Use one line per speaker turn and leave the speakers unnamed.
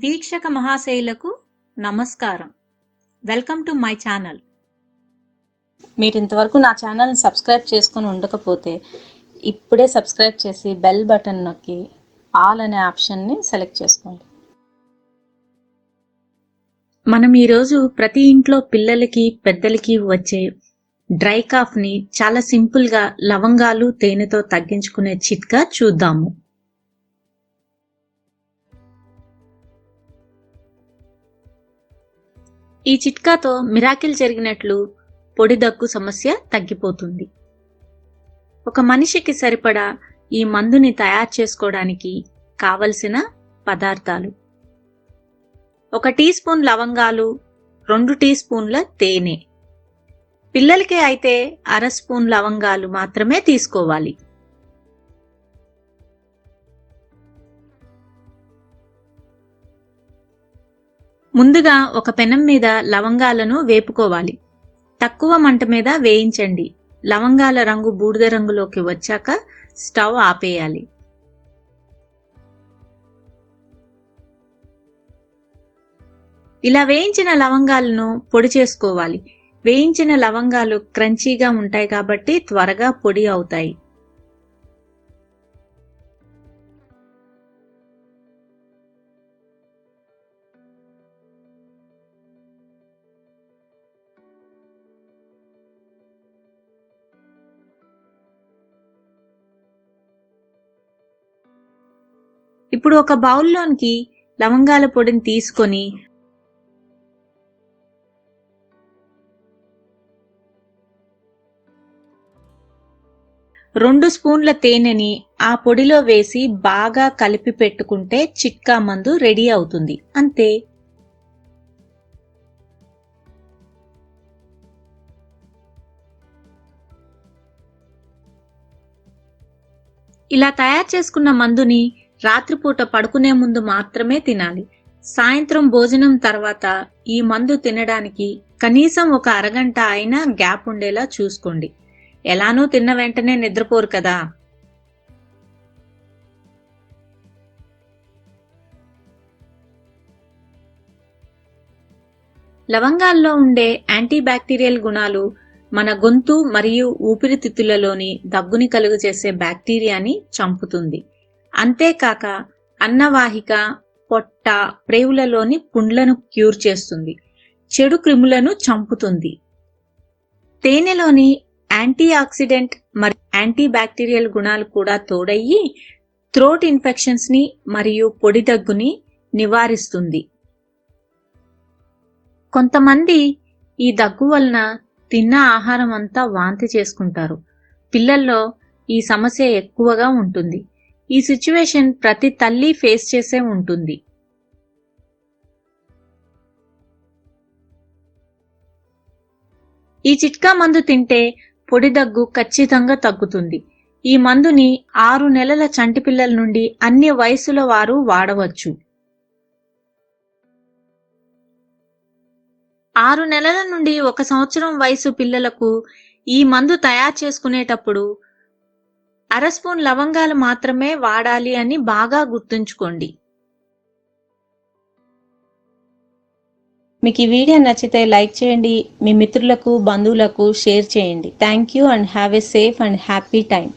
వీక్షక మహాశయులకు నమస్కారం. Welcome to my channel.
మీరు ఇంతవరకు నా ఛానల్ని సబ్స్క్రైబ్ చేసుకొని ఉండకపోతే ఇప్పుడే సబ్స్క్రైబ్ చేసి బెల్ బటన్ నొక్కి ఆల్ అనే ఆప్షన్ని సెలెక్ట్ చేసుకోండి.
మనం ఈరోజు ప్రతి ఇంట్లో పిల్లలకి పెద్దలకి వచ్చే డ్రై కాఫ్ని చాలా సింపుల్గా లవంగాలు తేనెతో తగ్గించుకునే చిట్కా చూద్దాము. ఈ చిట్కాతో మిరాకిల్ జరిగినట్లు పొడి దగ్గు సమస్య తగ్గిపోతుంది. ఒక మనిషికి సరిపడా ఈ మందుని తయారు చేసుకోవడానికి కావలసిన పదార్థాలు: 1 టీ స్పూన్ లవంగాలు, 2 టీ స్పూన్ల తేనె. పిల్లలకి అయితే 1/2 స్పూన్ లవంగాలు మాత్రమే తీసుకోవాలి. ముందుగా ఒక పెనం మీద లవంగాలను వేపుకోవాలి. తక్కువ మంట మీద వేయించండి. లవంగాల రంగు బూడిద రంగులోకి వచ్చాక స్టవ్ ఆపేయాలి. ఇలా వేయించిన లవంగాలను పొడి చేసుకోవాలి. వేయించిన లవంగాలు క్రంచీగా ఉంటాయి కాబట్టి త్వరగా పొడి అవుతాయి. ఇప్పుడు ఒక బౌల్లోనికి లవంగాల పొడిని తీసుకొని రెండు స్పూన్ల తేనెని ఆ పొడిలో వేసి బాగా కలిపి పెట్టుకుంటే చిట్కా మందు రెడీ అవుతుంది. అంతే. ఇలా తయారు చేసుకున్న మందుని రాత్రిపూట పడుకునే ముందు మాత్రమే తినాలి. సాయంత్రం భోజనం తర్వాత ఈ మందు తినడానికి కనీసం ఒక అరగంట అయినా గ్యాప్ ఉండేలా చూసుకోండి. ఎలానూ తిన్న వెంటనే నిద్రపోరు కదా. లవంగాల్లో ఉండే యాంటీబ్యాక్టీరియల్ గుణాలు మన గొంతు మరియు ఊపిరితిత్తులలోని దగ్గుని కలుగజేసే బ్యాక్టీరియాని చంపుతుంది. అంతేకాక అన్నవాహిక, పొట్ట, ప్రేవులలోని పుండ్లను క్యూర్ చేస్తుంది. చెడు క్రిములను చంపుతుంది. తేనెలోని యాంటీ ఆక్సిడెంట్ మరియు యాంటీ బ్యాక్టీరియల్ గుణాలు కూడా తోడయ్యి థ్రోట్ ఇన్ఫెక్షన్స్ ని మరియు పొడి దగ్గుని నివారిస్తుంది. కొంతమంది ఈ దగ్గు వలన తిన్న ఆహారం అంతా వాంతి చేసుకుంటారు. పిల్లల్లో ఈ సమస్య ఎక్కువగా ఉంటుంది. ఈ సిచ్యువేషన్ ప్రతి తల్లి ఫేస్ చేసే ఉంటుంది. ఈ చిట్కా మందు తింటే పొడి దగ్గు ఖచ్చితంగా తగ్గుతుంది. ఈ మందుని 6 నెలల చంటి పిల్లల నుండి అన్ని వయసుల వారు వాడవచ్చు. 6 నెలల నుండి 1 సంవత్సరం వయసు పిల్లలకు ఈ మందు తయారు చేసుకునేటప్పుడు 1/2 స్పూన్ లవంగాలు మాత్రమే వాడాలి అని బాగా గుర్తుంచుకోండి.
మీకు ఈ వీడియో నచ్చితే లైక్ చేయండి. మీ మిత్రులకు, బంధువులకు షేర్ చేయండి. Thank you and have a safe and happy time.